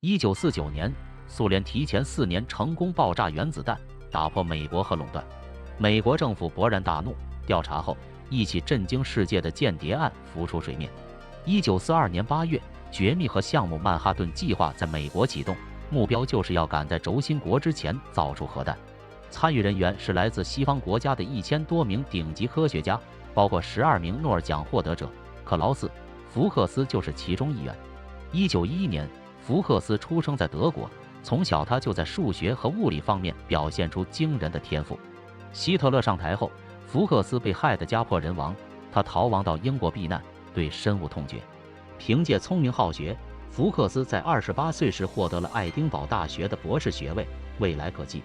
1949年，苏联提前4年成功爆炸原子弹，打破美国核垄断。美国政府勃然大怒，调查后，一起震惊世界的间谍案浮出水面。1942年8月，绝密核项目曼哈顿计划在美国启动，目标就是要赶在轴心国之前造出核弹。参与人员是来自西方国家的1000多名顶级科学家，包括12名诺尔奖获得者，克劳斯·福克斯就是其中一员。1911年，福克斯出生在德国，从小他就在数学和物理方面表现出惊人的天赋。希特勒上台后，福克斯被害得家破人亡，他逃亡到英国避难，对深恶痛绝。凭借聪明好学，福克斯在28岁时获得了爱丁堡大学的博士学位，未来可期。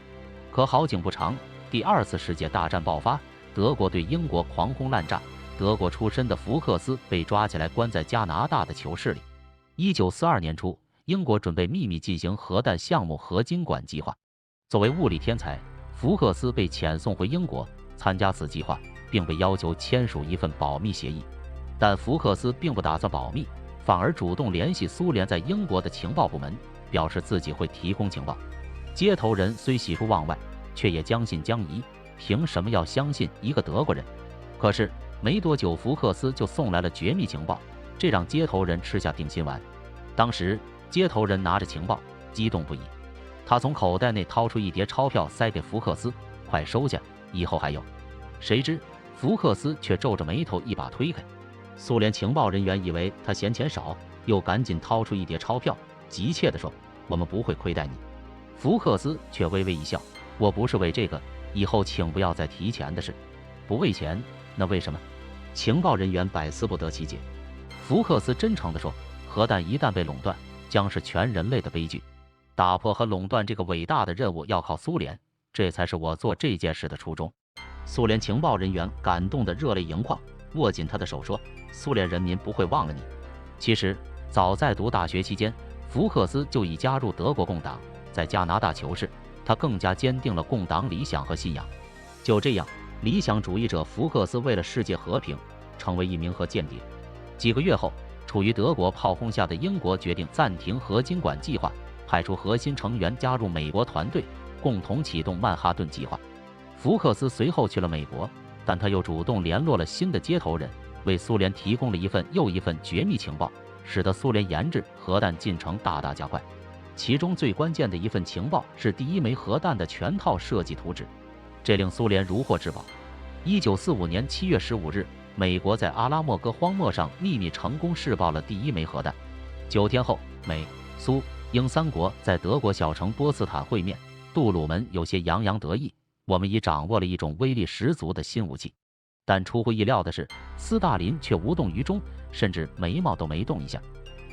可好景不长，第2次世界大战爆发，德国对英国狂轰滥炸，德国出身的福克斯被抓起来关在加拿大的囚室里。1942年初，英国准备秘密进行核弹项目合金管计划。作为物理天才，福克斯被遣送回英国参加此计划，并被要求签署一份保密协议。但福克斯并不打算保密，反而主动联系苏联在英国的情报部门，表示自己会提供情报。接头人虽喜出望外，却也将信将疑，凭什么要相信一个德国人？可是没多久，福克斯就送来了绝密情报，这让接头人吃下定心丸。当时接头人拿着情报，激动不已。他从口袋内掏出一叠钞票塞给福克斯，快收下，以后还有。谁知福克斯却皱着眉头一把推开。苏联情报人员以为他嫌钱少，又赶紧掏出一叠钞票，急切地说：“我们不会亏待你。”福克斯却微微一笑：“我不是为这个，以后请不要再提钱的事。不为钱，那为什么？”情报人员百思不得其解。福克斯真诚地说：“核弹一旦被垄断，将是全人类的悲剧。打破和垄断这个伟大的任务要靠苏联，这才是我做这件事的初衷。”苏联情报人员感动得热泪盈眶，握紧他的手说：“苏联人民不会忘了你。”其实，早在读大学期间，福克斯就已加入德国共党。在加拿大囚室，他更加坚定了共党理想和信仰。就这样，理想主义者福克斯为了世界和平，成为一名核间谍。几个月后，处于德国炮轰下的英国决定暂停核金管计划，派出核心成员加入美国团队，共同启动曼哈顿计划。福克斯随后去了美国，但他又主动联络了新的接头人，为苏联提供了一份又一份绝密情报，使得苏联研制核弹进程大大加快。其中最关键的一份情报是第1枚核弹的全套设计图纸，这令苏联如获至宝。1945年7月15日，美国在阿拉莫戈荒漠上秘密成功试爆了第1枚核弹。9天后，美、苏、英3国在德国小城波茨坦会面，杜鲁门有些洋洋得意：“我们已掌握了一种威力十足的新武器。”但出乎意料的是，斯大林却无动于衷，甚至眉毛都没动一下。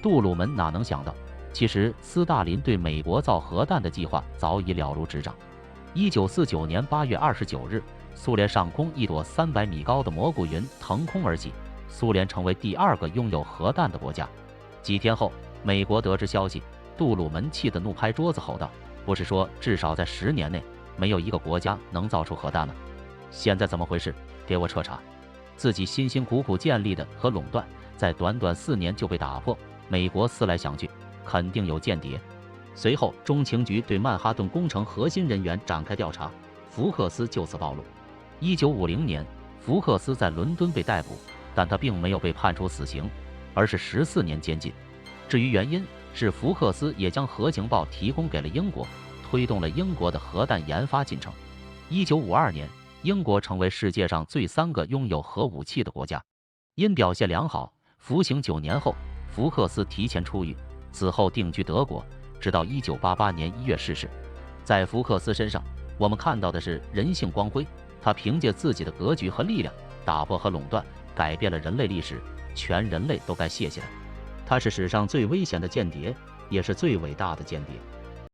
杜鲁门哪能想到，其实斯大林对美国造核弹的计划早已了如指掌。1949年8月29日，苏联上空一朵300米高的蘑菇云腾空而起，苏联成为第2个拥有核弹的国家。几天后，美国得知消息，杜鲁门气得怒拍桌子吼道：“不是说至少在10年内没有一个国家能造出核弹吗？现在怎么回事？给我彻查！”自己辛辛苦苦建立的核垄断，在短短4年就被打破。美国思来想去，肯定有间谍。随后，中情局对曼哈顿工程核心人员展开调查，福克斯就此暴露。1950年，福克斯在伦敦被逮捕，但他并没有被判处死刑，而是14年监禁。至于原因，是福克斯也将核情报提供给了英国，推动了英国的核弹研发进程。1952年，英国成为世界上最3个拥有核武器的国家。因表现良好，服刑9年后，福克斯提前出狱，此后定居德国，直到1988年1月逝世。在福克斯身上，我们看到的是人性光辉，他凭借自己的格局和力量，打破核垄断，改变了人类历史，全人类都该谢谢他。他是史上最危险的间谍，也是最伟大的间谍。